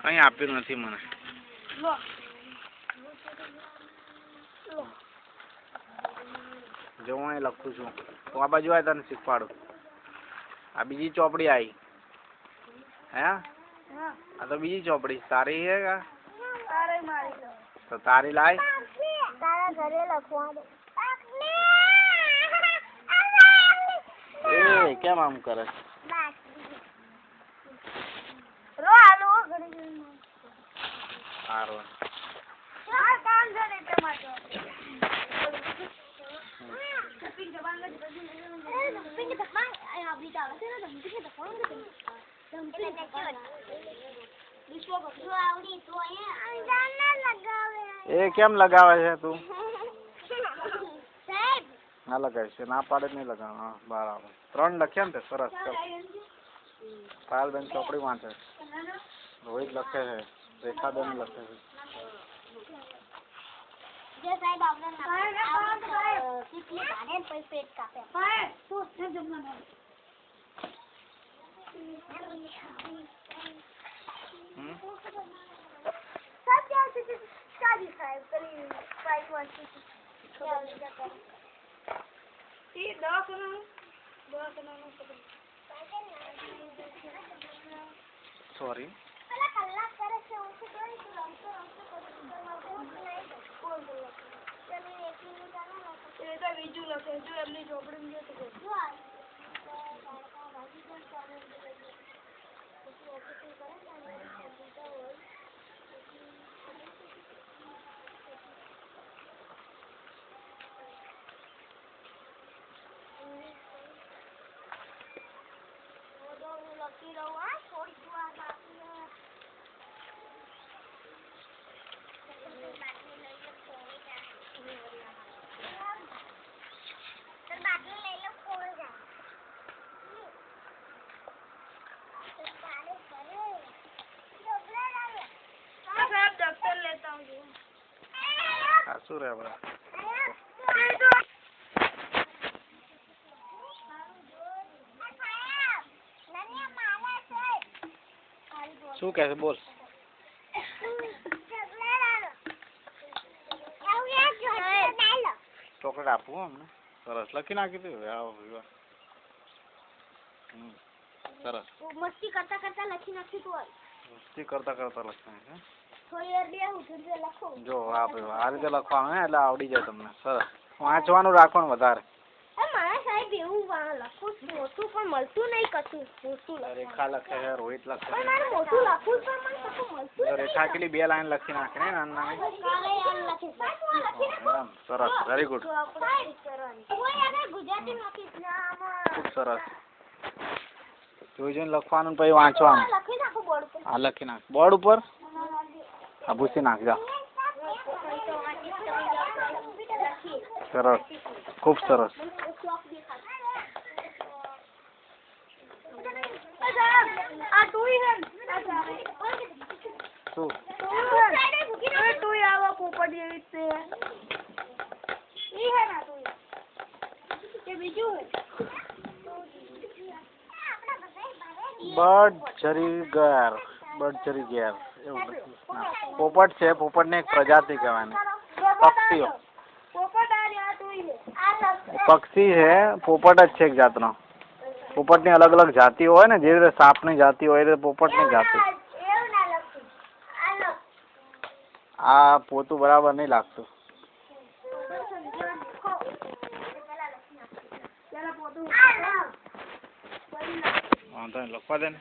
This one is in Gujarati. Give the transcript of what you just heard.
કઈ આપ્યું નથી મને. જો હું અહીં લખું છું. હું આ બાજુ આવી તને શીખવાડું. આ બીજી ચોપડી આવી. હે? આ તો બીજી ચોપડી તારી હે કા? તો તારી લાય. તારા ઘરે લખવા દે. એ કેમ આમ કરે? રો આલો ઘડી હારો. ચાલ કામ જને ટમાટો. પિંક જબાન માં પિંક તકમાં આ અભી ચાલે છે ને પિંક તકમાં પિંક તકમાં વિશ્વ ભક્તો આવડી તો અહીંયા અંજાન લગાવે. એ કેમ લગાવે છે તું? સાહેબ ના લગાવી છે. ના પાડે નહીં લગાવ. હા બરાબર. 3 લખ્યા ને તે સરસ. ચાલ પાયલબેન ચોપડી વાંચે. રોહિત લખે છે. રેખાબેન લખે છે. જે સાહેબ આપણે કેટલી ગાને પછી પેટ કાપે. સાહેબ તું છે જમવાનો. સાહેબ ક્યાં છે કાજી સાહેબ કરી સાહેબ વાંચી છે. એ દવાખાનું સોરી. પેલા કલાક કરે છે હું તો કરી તું રમતો એ તો બીજું લખે જો એમની ચોપડી જો તો જો લખી રહું આ થોડી વાર બાકી શું રે હવે? શું કહે છે બોલ? ચોકલેટ આપવું અમને? સરસ લખી નાખી દઉં. સરસ. મસ્તી કરતા કરતા લખી નાખી તું. મસ્તી કરતા કરતા લખવાનું છે. થોડી વાર બે ઉઠીને લખો. જો આ રીતે લખવાનું હે એટલે આવડી જાય તમને. સરસ. વાંચવાનું રાખવાનું વધારે. મારા સાહેબ એવું લખું મોટું પણ મળતું નહીં કશું. મોટું રેખા લખે છે. રોહિત લખે છે. મારે મોટું લખું પણ મને કશું મળતું નહીં. રેખા કેટલી 2 લાઈન લખી નાખે ને નાના. સરસ. Very good. ગુજરાતી લખીશ ખૂબ સરસ. જોઈ જોઈને લખવાનું પછી વાંચવાનું. લખી નાખું બોર્ડ ઉપર. હા લખી નાખ બોર્ડ ઉપર. હા ભૂસી નાખ જા. સરસ. ખૂબ સરસ. આ ટુઈ શું? ટુઈ આવા પોપટ જેવી છે. ઈ હે ના ટુઈ. કે બીજું બર્ડજરીગર. બર્ડજરીગર એવું લખ્યું. પોપટ છે. પોપટને એક પ્રજાતિ કહેવાની. પક્ષીઓ. પોપટ આ રહ્યા ટુઈ લે. પક્ષી છે. પોપટ જ છે એક જાતનો. પોપટની અલગ અલગ જાતિઓ હોય ને જે રીતે સાપની જાતિ હોય એ રીતે પોપટની જાતિ. આ પોતું બરાબર નહીં લાગતું. વાંધો નહીં લખવા દે ને.